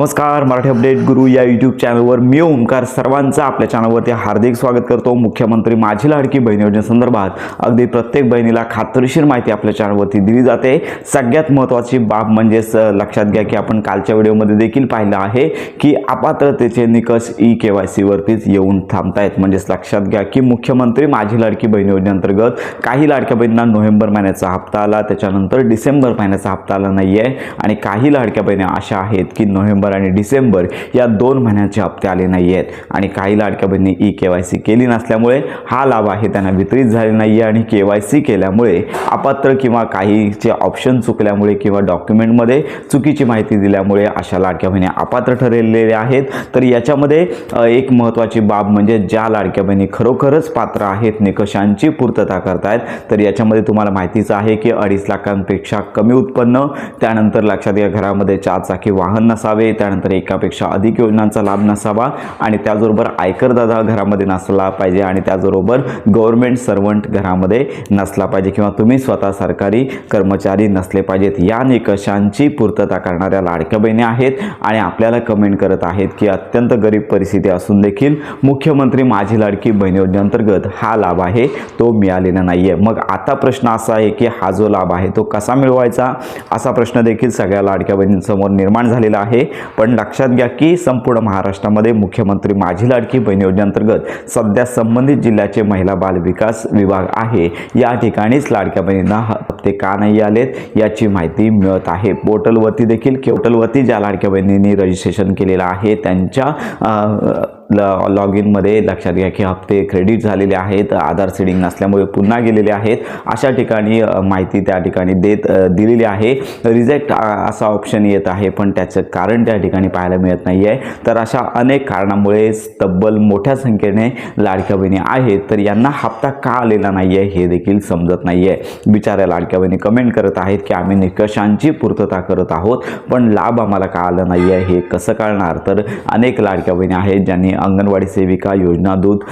नमस्कार, मराठी अपडेट गुरु या यूट्यूब चॅनलवर मी ओमकार सर्वांचं आपल्या चॅनलवरती हार्दिक स्वागत करतो। मुख्यमंत्री माझी लाडकी बहीण योजनेसंदर्भात अगदी प्रत्येक बहिणीला खात्रीशीर माहिती आपल्या चॅनलवरती दिली जाते। सगळ्यात महत्त्वाची बाब म्हणजेच लक्षात घ्या की आपण कालच्या व्हिडिओमध्ये देखील पाहिलं आहे की अपात्रतेचे निकष ई-KYC वरतीच येऊन थांबतायत। म्हणजेच लक्षात घ्या की मुख्यमंत्री माझी लाडकी बहीण योजनेअंतर्गत काही लाडक्या बहिणींना नोव्हेंबर महिन्याचा हप्ता आला, त्याच्यानंतर डिसेंबर महिन्याचा हप्ता आला नाहीये आणि काही लाडक्या बहिणी अशा आहेत की नोव्हेंबर आणि डिसेंबर या 2 महिन्याचे हप्ते आले नाही आहेत आणि काही लाडक्या बहिणी ई-KYC केली नसल्यामुळे हा लाभ आहे त्यांना वितरित झाले नाही आणि KYC केल्यामुळे अपात्र किंवा काहीचे ऑप्शन चुकल्यामुळे किंवा डॉक्युमेंटमध्ये चुकीची माहिती दिल्यामुळे अशा लाडक्या बहिणी अपात्र ठरलेल्या आहेत। तर याच्यामध्ये एक महत्त्वाची बाब म्हणजे ज्या लाडक्या बहिणी खरोखरच पात्र आहेत, निकषांची पूर्तता करतायत, तर याच्यामध्ये तुम्हाला माहितीच आहे की 2.5 लाखांपेक्षा कमी उत्पन्न, त्यानंतर लक्षात घ्या घरामध्ये 4 चाकी वाहन नसावे, त्यानंतर एकापेक्षा अधिक योजनांचा लाभ नसावा आणि त्याचबरोबर आयकरदाता घरामध्ये नसला पाहिजे आणि त्याचबरोबर गव्हर्नमेंट सर्वंट घरामध्ये नसला पाहिजे किंवा तुम्ही स्वतः सरकारी कर्मचारी नसले पाहिजेत। या निकषांची पूर्तता करणाऱ्या लाडक्या बहिणी आहेत आणि आपल्याला कमेंट करत आहेत की अत्यंत गरीब परिस्थिती असून देखील मुख्यमंत्री माझी लाडकी बहीण योजनेअंतर्गत हा लाभ आहे तो मिळालेला नाहीये। मग आता प्रश्न असा आहे की हा जो लाभ आहे तो कसा मिळवायचा, असा प्रश्न देखील सगळ्या लाडक्या बहिणींसमोर निर्माण झालेला आहे। पण लक्षात घ्या की संपूर्ण महाराष्ट्रामध्ये मुख्यमंत्री माझी लाडकी बहीण योजनेअंतर्गत सध्या संबंधित जिल्ह्याचे महिला बाल विकास विभाग आहे, या ठिकाणीच लाडक्या बहिणींना हप्ते का नाही आलेत याची माहिती मिळत आहे। पोर्टलवरती देखील ज्या लाडक्या बहिणींनी रजिस्ट्रेशन केलेलं आहे त्यांच्या लॉग इनमध्ये लक्षात घ्या की हप्ते क्रेडिट झालेले आहेत, आधार सीडिंग नसल्यामुळे पुन्हा गेलेले आहेत, अशा ठिकाणी माहिती त्या ठिकाणी दिलेली आहे। रिजेक्ट असा ऑप्शन येत आहे पण त्याचं कारण त्या ठिकाणी पाहायला मिळत नाही आहे। तर अशा अनेक कारणामुळे तब्बल मोठ्या संख्येने लाडक्या बहिणी आहेत, तर यांना हप्ता का आलेला नाही आहे हे देखील समजत नाही आहे। बिचाऱ्या लाडक्या बहिणी कमेंट करत आहेत की आम्ही निकषांची पूर्तता करत आहोत पण लाभ आम्हाला का आला नाही आहे हे कसं कळणार। तर अनेक लाडक्या बहिणी आहेत ज्यांनी अंगणवाडी सेविका योजना दूत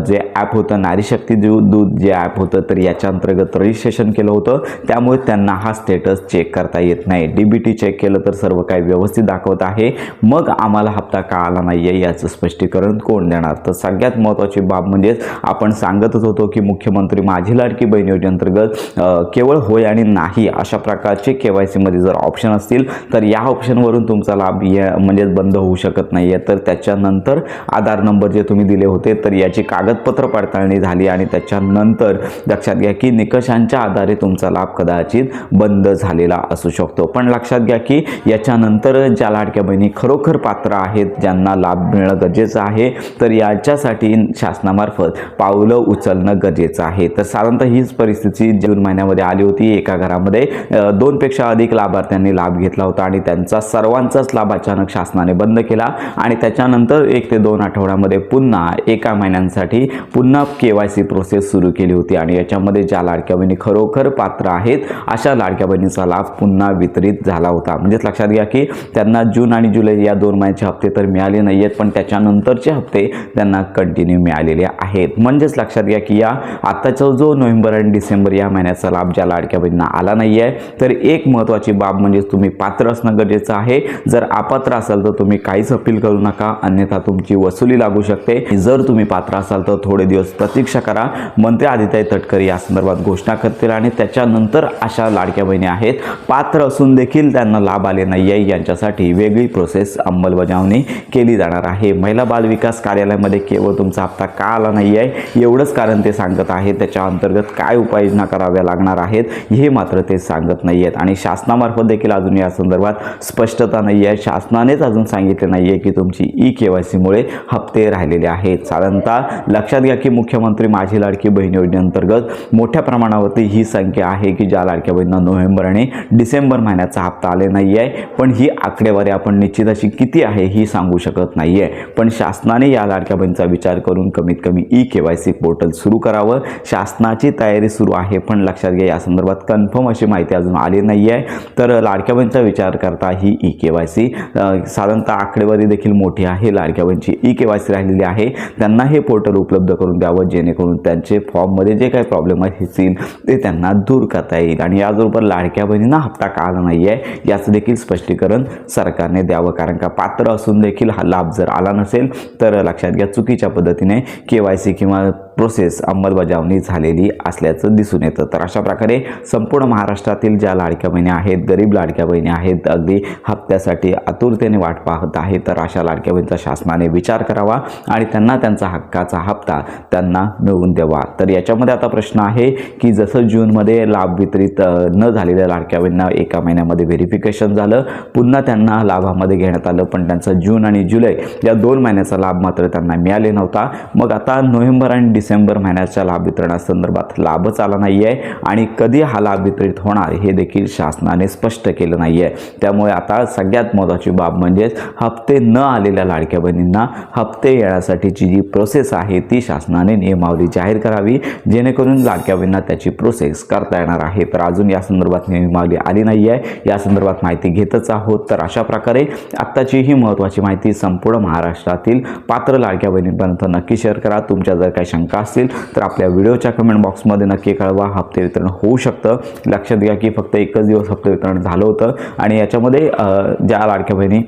जे ॲप होतं, नारी शक्ती दूत जे ॲप होतं, तर याच्या अंतर्गत रजिस्ट्रेशन केलं होतं, त्यामुळे त्यांना हा स्टेटस चेक करता येत नाही। DBT चेक केलं तर सर्व काही व्यवस्थित दाखवत आहे, मग आम्हाला हप्ता का आला नाही आहे याचं स्पष्टीकरण कोण देणार। तर सगळ्यात महत्त्वाची बाब म्हणजे आपण सांगतच होतो की मुख्यमंत्री माझी लाडकी बहीण योजनेअंतर्गत केवळ होय आणि नाही अशा प्रकारचे KYC मध्ये जर ऑप्शन असतील तर या ऑप्शनवरून तुमचा लाभ म्हणजे बंद होऊ शकत नाही आहे। तर त्याच्यानंतर आधार नंबर जे तुम्ही दिले होते तर याची कागदपत्र पडताळणी झाली आणि त्याच्यानंतर लक्षात घ्या की निकषांच्या आधारे तुमचा लाभ कदाचित बंद झालेला असू शकतो। पण लक्षात घ्या की याच्यानंतर ज्या लाडक्या बहिणी खरोखर पात्र आहेत, ज्यांना लाभ मिळणं गरजेचं आहे, तर याच्यासाठी शासनामार्फत पावलं उचलणं गरजेचं आहे। तर साधारणतः हीच परिस्थिती जून महिन्यामध्ये आली होती। एका घरामध्ये 2 पेक्षा अधिक लाभार्थ्यांनी लाभ घेतला होता आणि त्यांचा सर्वांचाच लाभ अचानक शासनाने बंद केला आणि त्याच्यानंतर 1 ते 2 आठवड्यामध्ये पुन्हा एका महिन्यांसाठी पुन्हा KYC प्रोसेस सुरू केली होती आणि याच्यामध्ये ज्या लाडक्या बहिणी खरोखर पात्र आहेत अशा लाडक्या बहिणीचा लाभ पुन्हा वितरित झाला होता। म्हणजेच लक्षात घ्या की त्यांना जून आणि जुलै या 2 महिन्याचे हप्ते तर मिळाले नाही आहेत पण त्याच्यानंतरचे हप्ते त्यांना कंटिन्यू मिळालेले आहेत। म्हणजेच लक्षात घ्या की या आताचा जो नोव्हेंबर आणि डिसेंबर या महिन्याचा लाभ ज्या लाडक्या बहिणींना आला नाही आहे, तर एक महत्त्वाची बाब म्हणजे तुम्ही पात्र असणं गरजेचं आहे। जर अपात्र असाल तर तुम्ही काहीच अपील करू नका, अन्यथा तुमची वसुली लागू शकते। जर तुम्ही पात्र असाल तर थोडे दिवस प्रतीक्षा करा, मंत्री आदित्य तटकरे या संदर्भात घोषणा करतील आणि त्याच्यानंतर अशा लाडक्या बहिणी आहेत पात्र असून देखील त्यांना लाभ आले नाही आहे यांच्यासाठी वेगळी प्रोसेस अंमलबजावणी केली जाणार आहे। महिला बाल विकास कार्यालयामध्ये केवळ तुमचा हप्ता का आला नाही आहे एवढंच कारण ते सांगत आहेत, त्याच्या अंतर्गत काय उपाययोजना कराव्या लागणार आहेत हे मात्र ते सांगत नाही आहेत आणि शासनामार्फत देखील अजून या संदर्भात स्पष्टता नाही आहे। शासनानेच अजून सांगितले नाही आहे की तुमची ई-KYC मुळे हप्ते राहिलेले आहेत। साधारणतः लक्षात घ्या की मुख्यमंत्री माझी लाडकी बहीण योजनेअंतर्गत मोठ्या प्रमाणावरती ही संख्या आहे की ज्या लाडक्या बहिणींना नोव्हेंबर आणि डिसेंबर महिन्याचा हप्ता आले नाही आहे, पण ही आकडेवारी आपण निश्चित अशी किती आहे ही सांगू शकत नाही आहे। पण शासनाने या लाडक्या बहिणीचा विचार करून कमीत कमी KYC पोर्टल सुरू करावं. शासनाची तयारी सुरू आहे, पण लक्षात घ्या या संदर्भात कन्फर्म अशी माहिती अजून आली नाही आहे. तर लाडक्या बहिणीचा विचार करता ही KYC साधारणतः आकडेवारी देखील मोठी आहे. लाडक्या बहिणीची KYC राहिलेली आहे, त्यांना हे पोर्टल उपलब्ध करून द्यावं, जेणेकरून त्यांचे फॉर्ममध्ये जे काही प्रॉब्लेम असतील ते त्यांना दूर करता येईल. आणि याचबरोबर लाडक्या बहिणींना हप्ता का आला नाही आहे याचं देखील स्पष्टीकरण सरकारने द्यावं, कारण का पात्र असून देखील हा लाभ जर आला नसेल तर लक्षात घ्या चुकीच्या पद्धतीने KYC किंवा प्रोसेस अंमलबजावणी झालेली असल्याचं दिसून येतं. तर अशा प्रकारे संपूर्ण महाराष्ट्रातील ज्या लाडक्या बहिणी आहेत, गरीब लाडक्या बहिणी आहेत, अगदी हप्त्यासाठी आतुरतेने वाट पाहत आहेत, तर अशा लाडक्या बहिणीचा शासनाने विचार करावा आणि त्यांना त्यांचा हक्काचा हप्ता त्यांना मिळवून द्यावा. तर याच्यामध्ये आता प्रश्न आहे की जसं जूनमध्ये लाभ वितरित न झालेल्या लाडक्या बहिणींना एका महिन्यामध्ये व्हेरिफिकेशन झालं, पुन्हा त्यांना लाभामध्ये घेण्यात आलं, पण त्यांचा जून आणि जुलै या 2 महिन्याचा लाभ मात्र त्यांना मिळाले नव्हता. मग आता नोव्हेंबर आणि डिसेंबर महिन्याच्या लाभ वितरणासंदर्भात लाभच आला नाही आहे आणि कधी हा लाभ वितरित होणार हे देखील शासनाने स्पष्ट केलं नाही आहे. त्यामुळे आता सगळ्यात महत्त्वाची बाब म्हणजेच हप्ते न आलेल्या लाडक्या बहिणींना हप्ते येण्यासाठीची जी प्रोसेस आहे ती शासनाने नियमावली जाहीर करावी, जेणेकरून लाडक्या बहिणींना त्याची प्रोसेस करता येणार आहे. तर अजून या संदर्भात नियमावली आली नाही आहे, या संदर्भात माहिती घेतच आहोत. तर अशा प्रकारे आत्ताची ही महत्त्वाची माहिती संपूर्ण महाराष्ट्रातील पात्र लाडक्या बहिणींपर्यंत नक्की शेअर करा. तुमच्या जर काही शंका असतील तर आपल्या व्हिडिओच्या कमेंट बॉक्समध्ये नक्की कळवा. हप्ते वितरण होऊ शकतं. लक्षात घ्या की फक्त एकच दिवस हप्ते वितरण झालं होतं आणि याच्यामध्ये ज्या लाडक्या बहिणी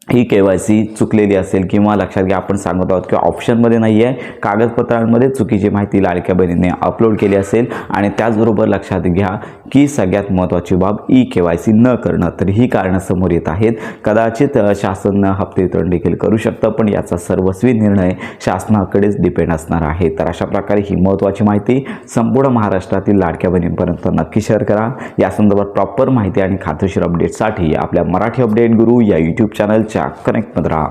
KYC चुकलेली असेल किंवा लक्षात घ्या आपण सांगत आहोत की ऑप्शनमध्ये नाही आहे, कागदपत्रांमध्ये चुकीची माहिती लाडक्या बहिणीने अपलोड केली असेल आणि त्याचबरोबर लक्षात घ्या की सगळ्यात महत्त्वाची बाब KYC न करणं, तर ही कारणं समोर येत आहेत. कदाचित शासन हप्ते वितरण देखील करू शकतं, पण याचा सर्वस्वी निर्णय शासनाकडेच डिपेंड असणार आहे. तर अशा प्रकारे ही महत्त्वाची माहिती संपूर्ण महाराष्ट्रातील लाडक्या बहिणींपर्यंत नक्की शेअर करा. या संदर्भात प्रॉपर माहिती आणि खात्रीशीर अपडेटसाठी आपल्या मराठी अपडेट गुरु या यूट्यूब चॅनलच्या कनेक्टमध्ये राहा.